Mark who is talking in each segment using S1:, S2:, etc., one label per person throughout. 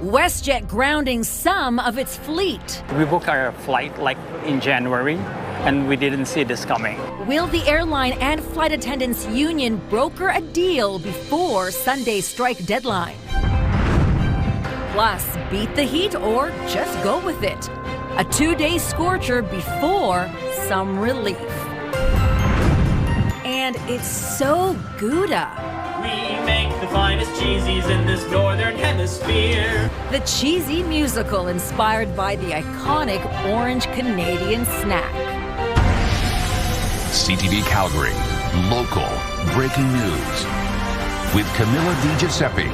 S1: WestJet grounding some of its fleet.
S2: We booked our flight like in January, and we didn't see this coming.
S1: Will the airline and flight attendants union broker a deal before Sunday's strike deadline? Plus, beat the heat or just go with it. A 2-day scorcher before some relief. And it's so Gouda.
S3: We make the finest cheesies in this northern hemisphere.
S1: The cheesy musical inspired by the iconic orange Canadian snack.
S4: CTV Calgary, local breaking news with Camilla Di Giuseppe.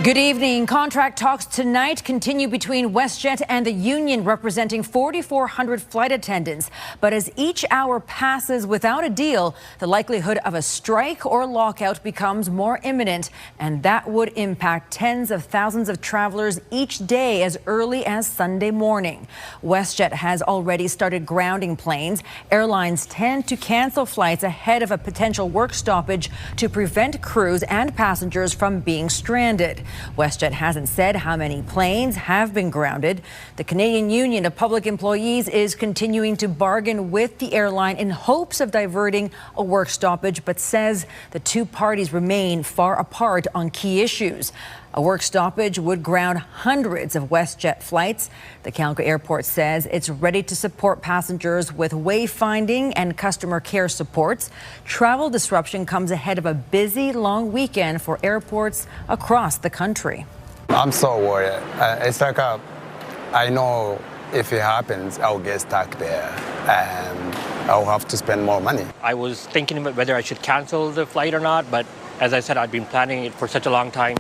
S1: Good evening. Contract talks tonight continue between WestJet and the union representing 4,400 flight attendants. But as each hour passes without a deal, the likelihood of a strike or lockout becomes more imminent, and that would impact tens of thousands of travelers each day as early as Sunday morning. WestJet has already started grounding planes. Airlines tend to cancel flights ahead of a potential work stoppage to prevent crews and passengers from being stranded. WestJet hasn't said how many planes have been grounded. The Canadian Union of Public Employees is continuing to bargain with the airline in hopes of diverting a work stoppage, but says the two parties remain far apart on key issues. A work stoppage would ground hundreds of WestJet flights. The Calgary airport says it's ready to support passengers with wayfinding and customer care supports. Travel disruption comes ahead of a busy, long weekend for airports across the country.
S5: I'm so worried. It's like I know if it happens, I'll get stuck there and I'll have to spend more money.
S6: I was thinking about whether I should cancel the flight or not, but as I said, I've been planning it for such a long time.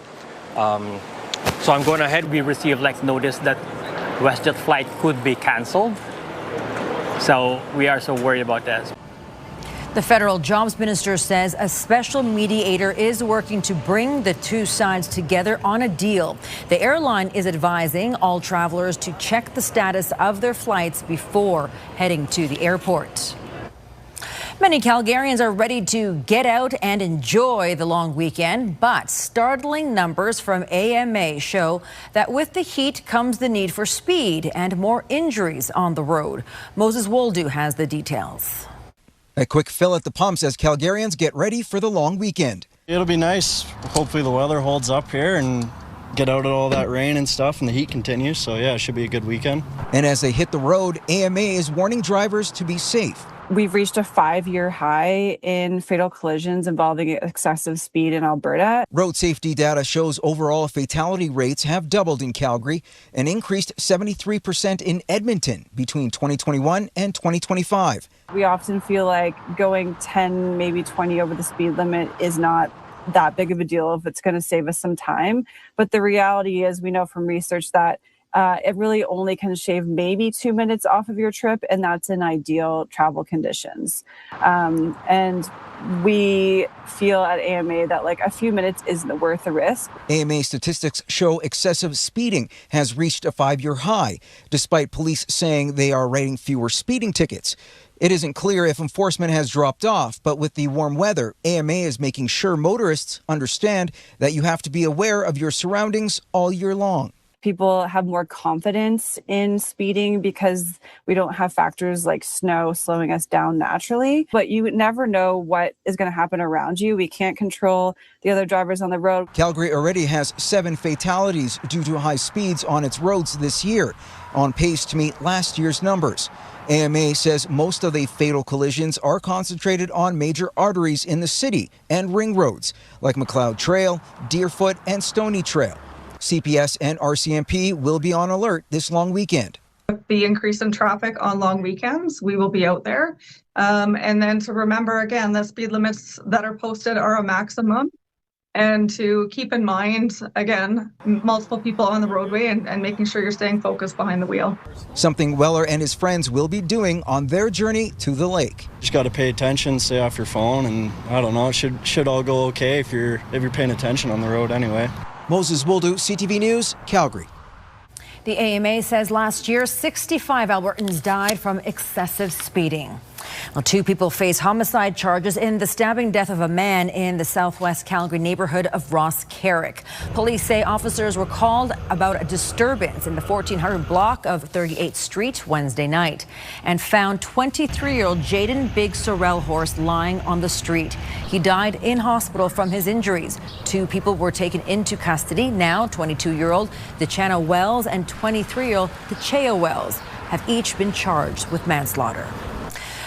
S2: So I'm going ahead. We received notice that WestJet flight could be canceled. So we are so worried about that.
S1: The federal jobs minister says a special mediator is working to bring the two sides together on a deal. The airline is advising all travelers to check the status of their flights before heading to the airport. Many Calgarians are ready to get out and enjoy the long weekend, but startling numbers from AMA show that with the heat comes the need for speed and more injuries on the road. Moses Woldu has the details.
S7: A quick fill at the pumps as Calgarians get ready for the long weekend.
S8: It'll be nice. Hopefully the weather holds up here and get out of all that rain and stuff and the heat continues. So yeah, it should be a good weekend.
S7: And as they hit the road, AMA is warning drivers to be safe.
S9: We've reached a 5-year high in fatal collisions involving excessive speed in Alberta.
S7: Road safety data shows overall fatality rates have doubled in Calgary and increased 73% in Edmonton between 2021 and 2025.
S9: We often feel like going 10, maybe 20 over the speed limit is not that big of a deal if it's going to save us some time. But the reality is, we know from research that it really only can shave maybe 2 minutes off of your trip, and that's in ideal travel conditions. And we feel at AMA that a few minutes isn't worth the risk.
S7: AMA statistics show excessive speeding has reached a 5-year high, despite police saying they are writing fewer speeding tickets. It isn't clear if enforcement has dropped off, but with the warm weather, AMA is making sure motorists understand that you have to be aware of your surroundings all year long.
S9: People have more confidence in speeding because we don't have factors like snow slowing us down naturally. But you never know what is going to happen around you. We can't control the other drivers on the road.
S7: Calgary already has 7 fatalities due to high speeds on its roads this year, on pace to meet last year's numbers. AMA says most of the fatal collisions are concentrated on major arteries in the city and ring roads like McLeod Trail, Deerfoot, and Stony Trail. CPS and RCMP will be on alert this long weekend.
S10: With the increase in traffic on long weekends, we will be out there. And then to remember, again, the speed limits that are posted are a maximum. And to keep in mind, again, multiple people on the roadway and making sure you're staying focused behind the wheel. Something
S7: Weller and his friends will be doing on their journey to the lake.
S8: Just got to pay attention, stay off your phone, and I don't know, it should all go okay if you're paying attention on the road anyway.
S7: Moses Woldu, CTV News, Calgary.
S1: The AMA says last year, 65 Albertans died from excessive speeding. Well, 2 people face homicide charges in the stabbing death of a man in the southwest Calgary neighborhood of Ross Carrick. Police say officers were called about a disturbance in the 1400 block of 38th Street Wednesday night and found 23-year-old Jaden Big Sorrel Horse lying on the street. He died in hospital from his injuries. 2 people were taken into custody. Now, 22-year-old DeChana Wells and 23-year-old DeChea Wells have each been charged with manslaughter.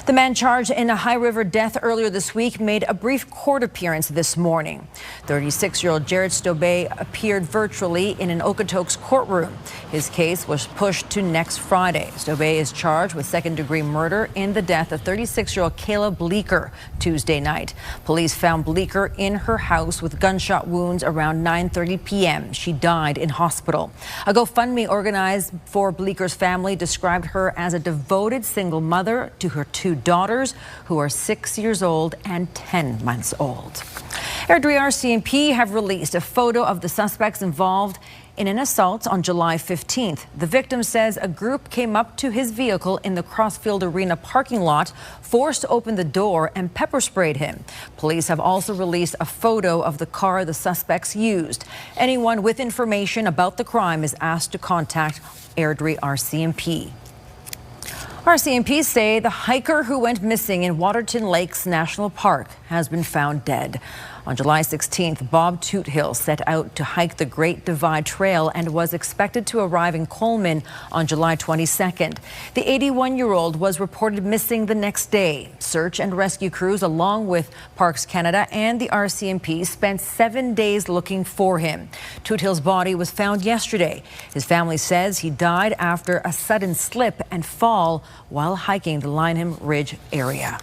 S1: The man charged in a High River death earlier this week made a brief court appearance this morning. 36-year-old Jared Stobbe appeared virtually in an Okotoks courtroom. His case was pushed to next Friday. Stobbe is charged with second-degree murder in the death of 36-year-old Kayla Bleeker Tuesday night. Police found Bleeker in her house with gunshot wounds around 9:30 p.m. She died in hospital. A GoFundMe organized for Bleeker's family described her as a devoted single mother to her 2 daughters, who are 6 years old and 10 months old. Airdrie RCMP have released a photo of the suspects involved in an assault on July 15th. The victim says a group came up to his vehicle in the Crossfield Arena parking lot, forced open the door and pepper sprayed him. Police have also released a photo of the car the suspects used. Anyone with information about the crime is asked to contact Airdrie RCMP. RCMP say the hiker who went missing in Waterton Lakes National Park has been found dead. On July 16th, Bob Toothill set out to hike the Great Divide Trail and was expected to arrive in Coleman on July 22nd. The 81-year-old was reported missing the next day. Search and rescue crews, along with Parks Canada and the RCMP, spent 7 days looking for him. Toothill's body was found yesterday. His family says he died after a sudden slip and fall while hiking the Lyneham Ridge area.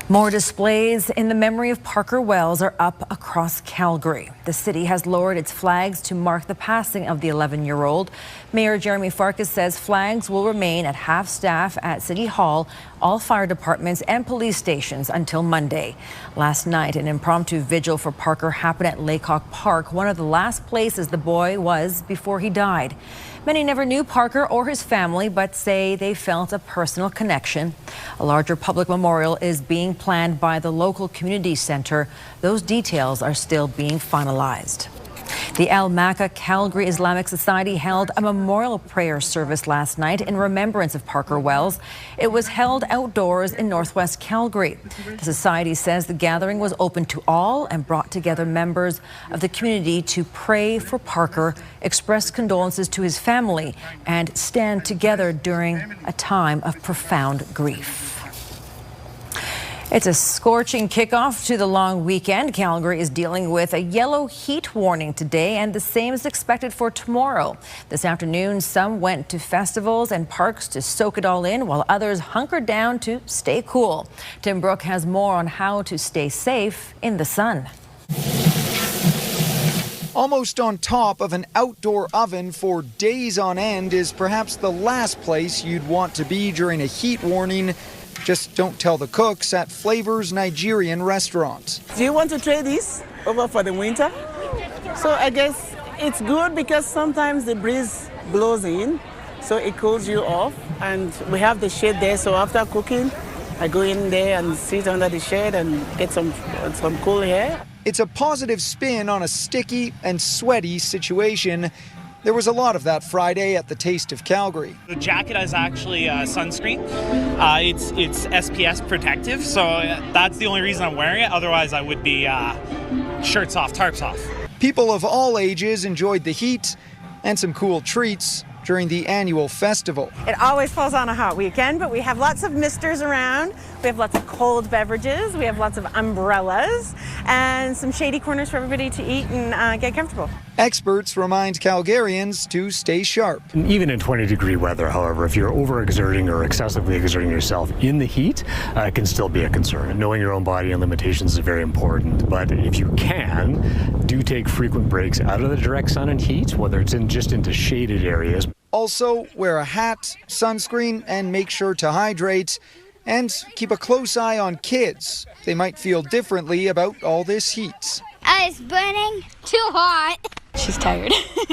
S1: More displays in the memory of Parker Wells are up across Calgary. The city has lowered its flags to mark the passing of the 11-year-old. Mayor Jeremy Farkas says flags will remain at half staff at City Hall, all fire departments and police stations until Monday. Last night, an impromptu vigil for Parker happened at Laycock Park, one of the last places the boy was before he died. Many never knew Parker or his family, but say they felt a personal connection. A larger public memorial is being planned by the local community center. Those details are still being finalized. The Al Makkah Calgary Islamic Society held a memorial prayer service last night in remembrance of Parker Wells. It was held outdoors in northwest Calgary. The society says the gathering was open to all and brought together members of the community to pray for Parker, express condolences to his family, and stand together during a time of profound grief. It's a scorching kickoff to the long weekend. Calgary is dealing with a yellow heat warning today, and the same is expected for tomorrow. This afternoon, some went to festivals and parks to soak it all in, while others hunkered down to stay cool. Tim Brooke has more on how to stay safe in the sun.
S7: Almost on top of an outdoor oven for days on end is perhaps the last place you'd want to be during a heat warning. Just don't tell the cooks at Flavor's Nigerian restaurant.
S11: Do you want to trade this over for the winter? So I guess it's good because sometimes the breeze blows in, so it cools you off. And we have the shade there, so after cooking, I go in there and sit under the shade and get some cool air.
S7: It's a positive spin on a sticky and sweaty situation. There was a lot of that Friday at the Taste of Calgary.
S12: The jacket is actually sunscreen. It's SPS protective, so that's the only reason I'm wearing it. Otherwise, I would be shirts off, tarps off.
S7: People of all ages enjoyed the heat and some cool treats during the annual festival.
S13: It always falls on a hot weekend, but we have lots of misters around. We have lots of cold beverages. We have lots of umbrellas and some shady corners for everybody to eat and get comfortable.
S7: Experts remind Calgarians to stay sharp.
S14: Even in 20-degree weather, however, if you're overexerting or excessively exerting yourself in the heat, it can still be a concern. Knowing your own body and limitations is very important, but if you can, do take frequent breaks out of the direct sun and heat, whether it's just into shaded areas.
S7: Also, wear a hat, sunscreen, and make sure to hydrate. And keep a close eye on kids. They might feel differently about all this heat.
S15: It's burning too hot.
S16: She's tired,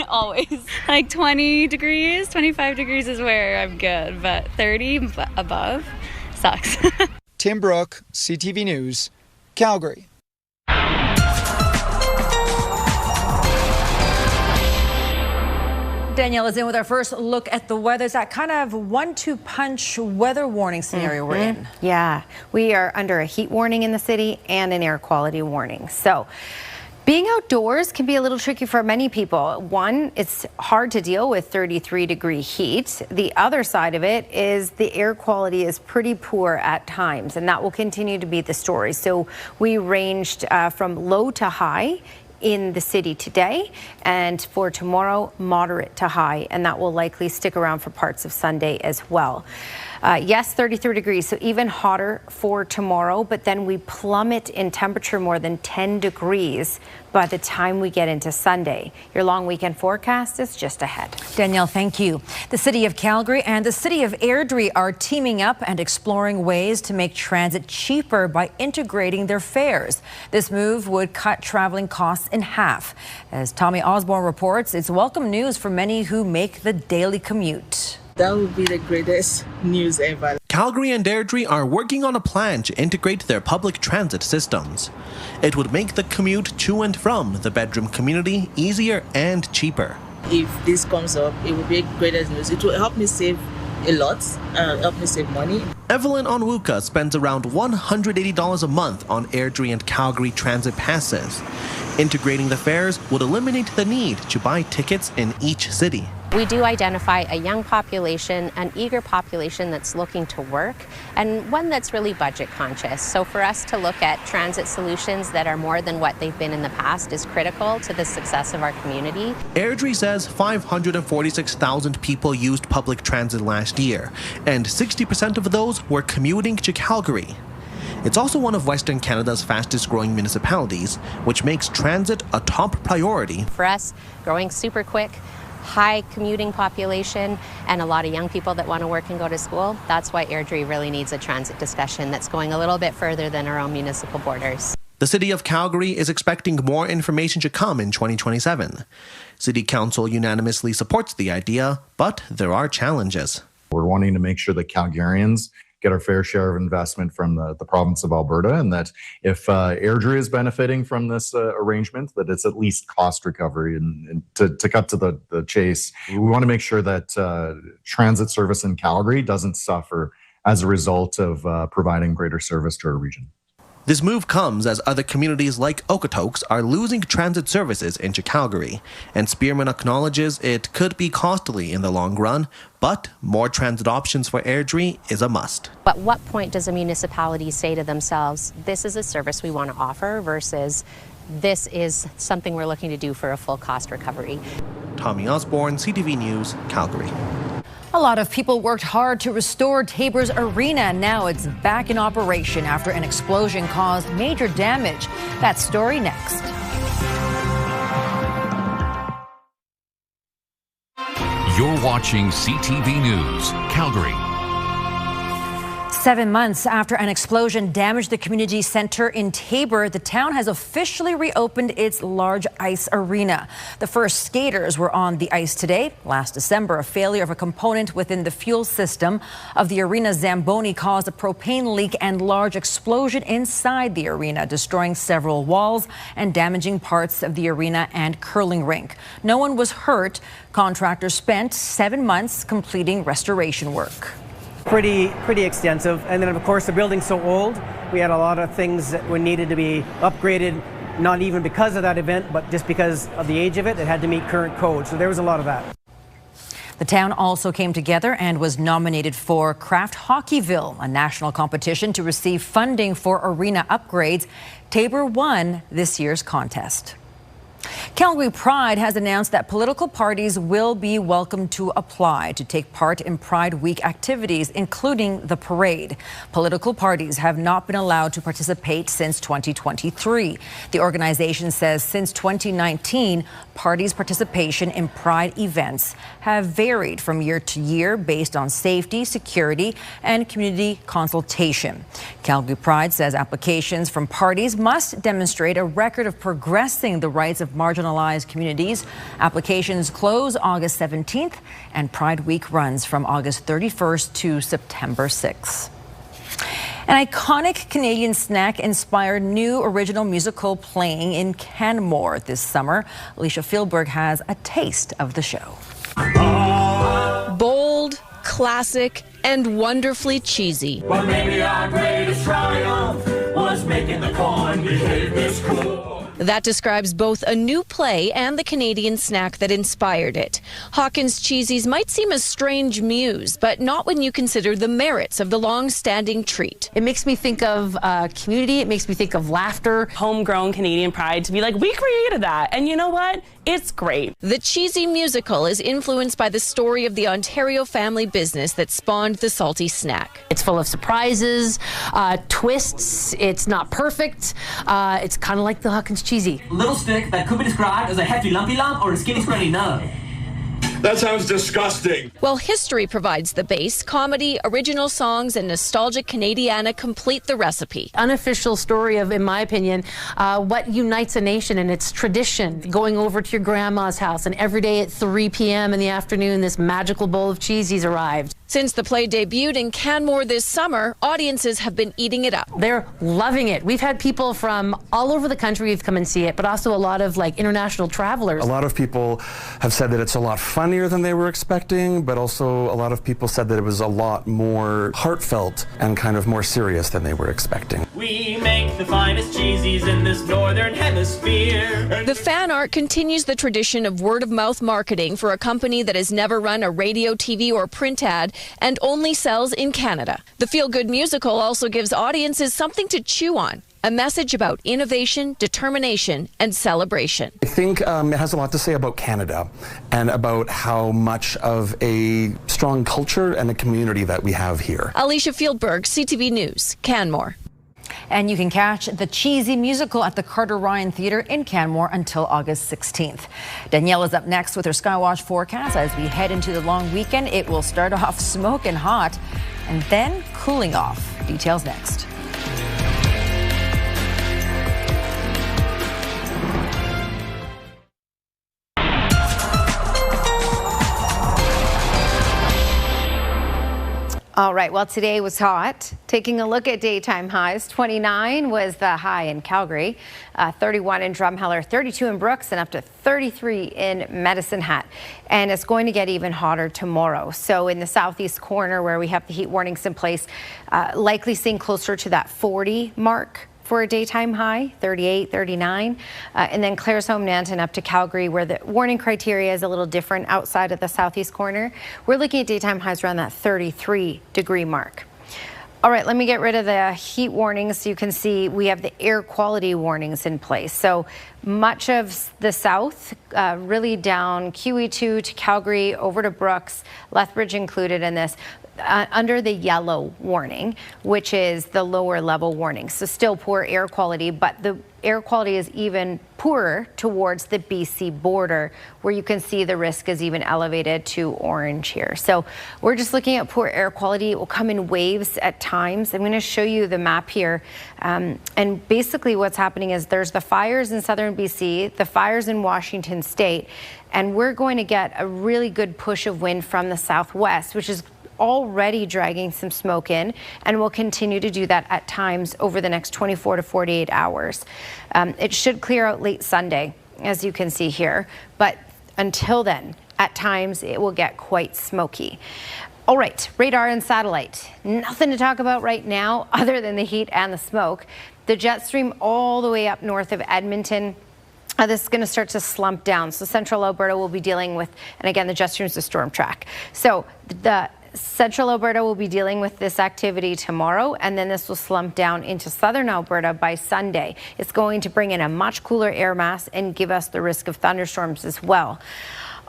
S16: always. Like 20 degrees, 25 degrees is where I'm good, but 30 above, sucks.
S7: Tim Brook, CTV News, Calgary.
S1: Danielle is in with our first look at the weather. It's that kind of 1-2 punch weather warning scenario we're in.
S17: Yeah, we are under a heat warning in the city and an air quality warning. So being outdoors can be a little tricky for many people. One, it's hard to deal with 33-degree heat. The other side of it is the air quality is pretty poor at times, and that will continue to be the story. So we ranged from low to high in the city today, and for tomorrow, moderate to high, and that will likely stick around for parts of Sunday as well. Yes, 33 degrees, so even hotter for tomorrow, but then we plummet in temperature more than 10 degrees by the time we get into Sunday. Your long weekend forecast is just ahead.
S1: Danielle, thank you. The city of Calgary and the city of Airdrie are teaming up and exploring ways to make transit cheaper by integrating their fares. This move would cut traveling costs in half. As Tommy Osborne reports, it's welcome news for many who make the daily commute.
S18: That would be the greatest news ever.
S19: Calgary and Airdrie are working on a plan to integrate their public transit systems. It would make the commute to and from the bedroom community easier and cheaper.
S18: If this comes up, it would be greatest news. It will help me save a lot, help me save money.
S19: Evelyn Onwuka spends around $180 a month on Airdrie and Calgary transit passes. Integrating the fares would eliminate the need to buy tickets in each city.
S17: We do identify a young population, an eager population that's looking to work, and one that's really budget conscious. So for us to look at transit solutions that are more than what they've been in the past is critical to the success of our community.
S19: Airdrie says 546,000 people used public transit last year, and 60% of those were commuting to Calgary. It's also one of Western Canada's fastest growing municipalities, which makes transit a top priority.
S17: For us, growing super quick, high commuting population, and a lot of young people that want to work and go to school, that's why Airdrie really needs a transit discussion that's going a little bit further than our own municipal borders.
S19: The City of Calgary is expecting more information to come in 2027. City Council unanimously supports the idea, but there are challenges.
S20: We're wanting to make sure that Calgarians get our fair share of investment from the province of Alberta, and that if Airdrie is benefiting from this arrangement, that it's at least cost recovery. And to cut to the chase, we want to make sure that transit service in Calgary doesn't suffer as a result of providing greater service to our region.
S19: This move comes as other communities like Okotoks are losing transit services into Calgary, and Spearman acknowledges it could be costly in the long run, but more transit options for Airdrie is a must.
S17: At what point does a municipality say to themselves, this is a service we want to offer versus this is something we're looking to do for a full cost recovery?
S19: Tommy Osborne, CTV News, Calgary.
S1: A lot of people worked hard to restore Tabor's arena. Now it's back in operation after an explosion caused major damage. That story next.
S4: You're watching CTV News, Calgary.
S1: 7 months after an explosion damaged the community center in Tabor, the town has officially reopened its large ice arena. The first skaters were on the ice today. Last December, a failure of a component within the fuel system of the arena Zamboni caused a propane leak and large explosion inside the arena, destroying several walls and damaging parts of the arena and curling rink. No one was hurt. Contractors spent 7 months completing restoration work.
S21: Pretty extensive, and then of course the building's so old, we had a lot of things that needed to be upgraded, not even because of that event, but just because of the age of it. It had to meet current code, so there was a lot of that.
S1: The town also came together and was nominated for Craft Hockeyville, a national competition to receive funding for arena upgrades. Tabor won this year's contest. Calgary Pride has announced that political parties will be welcome to apply to take part in Pride Week activities, including the parade. Political parties have not been allowed to participate since 2023. The organization says since 2019, parties' participation in Pride events have varied from year to year based on safety, security, and community consultation. Calgary Pride says applications from parties must demonstrate a record of progressing the rights of marginalized communities. Applications close August 17th, and Pride Week runs from August 31st to September 6th. An iconic Canadian snack inspired new original musical playing in Canmore this summer. Alicia Fieldberg has a taste of the show.
S3: Bold, classic, and wonderfully cheesy.
S22: Well, maybe our greatest triumph was making the corn behave this cool.
S3: That describes both a new play and the Canadian snack that inspired it. Hawkins' Cheesies might seem a strange muse, but not when you consider the merits of the long-standing treat.
S23: It makes me think of community. It makes me think of laughter.
S24: Homegrown Canadian pride to be like, we created that. And you know what? It's great.
S3: The Cheesy musical is influenced by the story of the Ontario family business that spawned the salty snack.
S23: It's full of surprises, twists. It's not perfect. It's kind of like the Hawkins Cheesy.
S22: Little stick that could be described as a hefty lumpy lump or a skinny scrawny nub. That sounds disgusting.
S3: While history provides the base, comedy, original songs, and nostalgic Canadiana complete the recipe.
S23: Unofficial story of, in my opinion, what unites a nation, and its tradition. Going over to your grandma's house, and every day at 3 p.m. in the afternoon, this magical bowl of Cheesies arrived.
S3: Since the play debuted in Canmore this summer, audiences have been eating it up.
S23: They're loving it. We've had people from all over the country who've come and see it, but also a lot of international travelers.
S25: A lot of people have said that it's a lot funnier than they were expecting, but also a lot of people said that it was a lot more heartfelt and kind of more serious than they were expecting.
S22: We make the finest cheesies in this northern hemisphere.
S3: The fan art continues the tradition of word-of-mouth marketing for a company that has never run a radio, TV, or print ad and only sells in Canada. The feel-good musical also gives audiences something to chew on. A message about innovation, determination, and celebration.
S25: I think it has a lot to say about Canada and about how much of a strong culture and a community that we have here.
S3: Alicia Fieldberg, CTV News, Canmore.
S1: And you can catch the Cheesy musical at the Carter Ryan Theatre in Canmore until August 16th. Danielle is up next with her Skywatch forecast. As we head into the long weekend, it will start off smoking hot and then cooling off. Details next.
S17: All right, well, today was hot. Taking a look at daytime highs, 29 was the high in Calgary, 31 in Drumheller, 32 in Brooks, and up to 33 in Medicine Hat. And it's going to get even hotter tomorrow. So in the southeast corner where we have the heat warnings in place, likely seeing closer to that 40 mark for a daytime high, 38, 39. And then Claresholm, Nanton up to Calgary, where the warning criteria is a little different outside of the southeast corner. We're looking at daytime highs around that 33-degree mark. All right, let me get rid of the heat warnings so you can see we have the air quality warnings in place. So much of the south, really down QE2 to Calgary, over to Brooks, Lethbridge included in this, under the yellow warning, which is the lower level warning. So still poor air quality, but the air quality is even poorer towards the BC border, where you can see the risk is even elevated to orange here. So we're just looking at poor air quality. It will come in waves at times. I'm going to show you the map here. And basically what's happening is there's the fires in southern BC, the fires in Washington state, and we're going to get a really good push of wind from the southwest, which is already dragging some smoke in and will continue to do that at times over the next 24 to 48 hours. It should clear out late Sunday, as you can see here, but until then, at times it will get quite smoky. All right, radar and satellite. Nothing to talk about right now other than the heat and the smoke. The jet stream all the way up north of Edmonton. This is going to start to slump down. So central Alberta will be dealing with, and again, the jet stream is a storm track. So the Central Alberta will be dealing with this activity tomorrow, and then this will slump down into southern Alberta by Sunday. It's going to bring in a much cooler air mass and give us the risk of thunderstorms as well.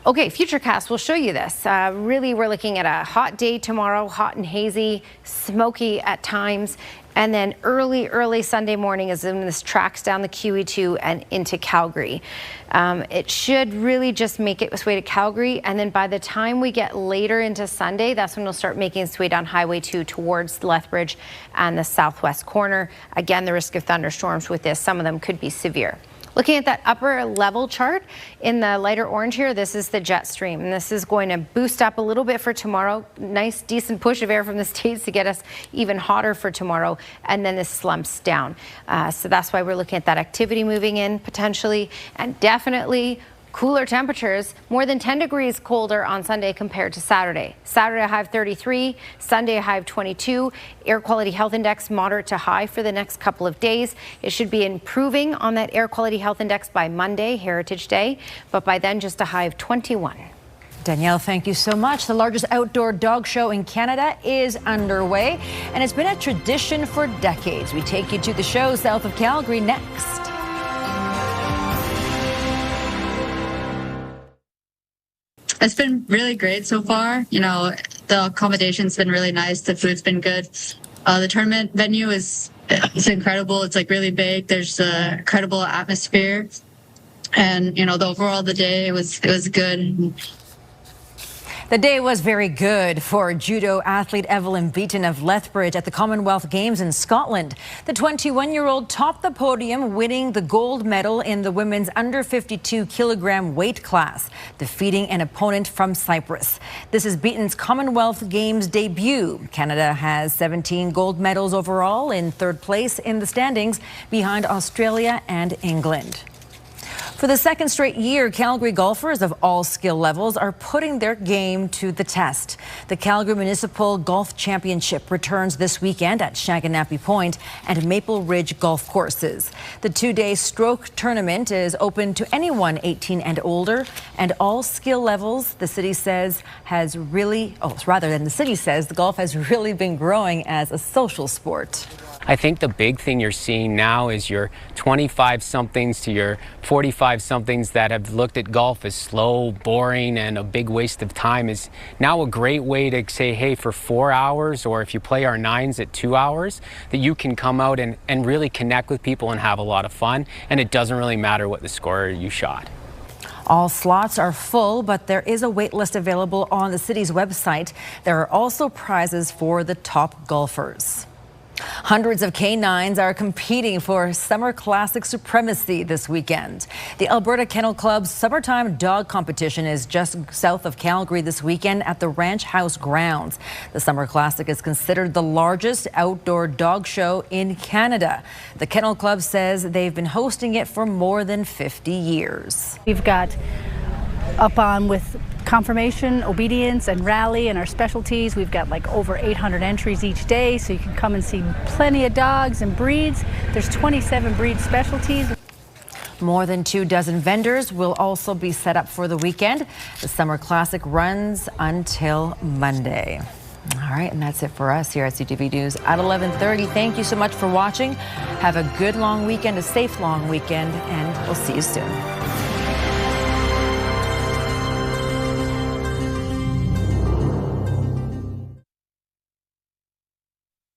S17: Okay, Futurecast will show you this. Really, we're looking at a hot day tomorrow, hot and hazy, smoky at times. And then early Sunday morning is when this tracks down the QE2 and into Calgary. It should really just make its way to Calgary. And then by the time we get later into Sunday, that's when it'll start making its way down Highway 2 towards Lethbridge and the southwest corner. Again, the risk of thunderstorms with this, some of them could be severe. Looking at that upper level chart in the lighter orange here, this is the jet stream, and this is going to boost up a little bit for tomorrow. Nice, decent push of air from the States to get us even hotter for tomorrow, and then this slumps down. So that's why we're looking at that activity moving in potentially, and definitely cooler temperatures, more than 10 degrees colder on Sunday compared to Saturday. Saturday, a high of 33, Sunday, a high of 22. Air quality health index moderate to high for the next couple of days. It should be improving on that air quality health index by Monday, Heritage Day, but by then just a high of 21.
S1: Danielle, thank you so much. The largest outdoor dog show in Canada is underway, and it's been a tradition for decades. We take you to the show south of Calgary next.
S2: It's been really great so far. You know, the accommodation's been really nice. The food's been good. The tournament venue is incredible. It's like really big. There's an incredible atmosphere. And, you know, the overall the day, it was good.
S1: The day was very good for judo athlete Evelyn Beaton of Lethbridge at the Commonwealth Games in Scotland. The 21-year-old topped the podium, winning the gold medal in the women's under 52 kilogram weight class, defeating an opponent from Cyprus. This is Beaton's Commonwealth Games debut. Canada has 17 gold medals overall, in third place in the standings behind Australia and England. For the second straight year, Calgary golfers of all skill levels are putting their game to the test. The Calgary Municipal Golf Championship returns this weekend at Shaganappy Point and Maple Ridge golf courses. The two-day stroke tournament is open to anyone 18 and older, and all skill levels. The city says the golf has really been growing as a social sport.
S5: I think the big thing you're seeing now is your 25-somethings to your 45-somethings that have looked at golf as slow, boring, and a big waste of time is now a great way to say, hey, for 4 hours, or if you play our 9s at 2 hours, that you can come out and really connect with people and have a lot of fun, and it doesn't really matter what the score you shot.
S1: All slots are full, but there is a wait list available on the city's website. There are also prizes for the top golfers. Hundreds of canines are competing for Summer Classic supremacy this weekend. The Alberta Kennel Club's Summertime Dog Competition is just south of Calgary this weekend at the Ranch House grounds. The Summer Classic is considered the largest outdoor dog show in Canada. The Kennel Club says they've been hosting it for more than 50 years.
S6: We've got up on with confirmation, obedience, and rally, and our specialties. We've got like over 800 entries each day, so you can come and see plenty of dogs and breeds. There's 27 breed specialties.
S1: More than 24 vendors will also be set up for the weekend. The Summer Classic runs until Monday. All right, and that's it for us here at CTV News at 11:30. Thank you so much for watching. Have a good long weekend, a safe long weekend, and we'll see you soon.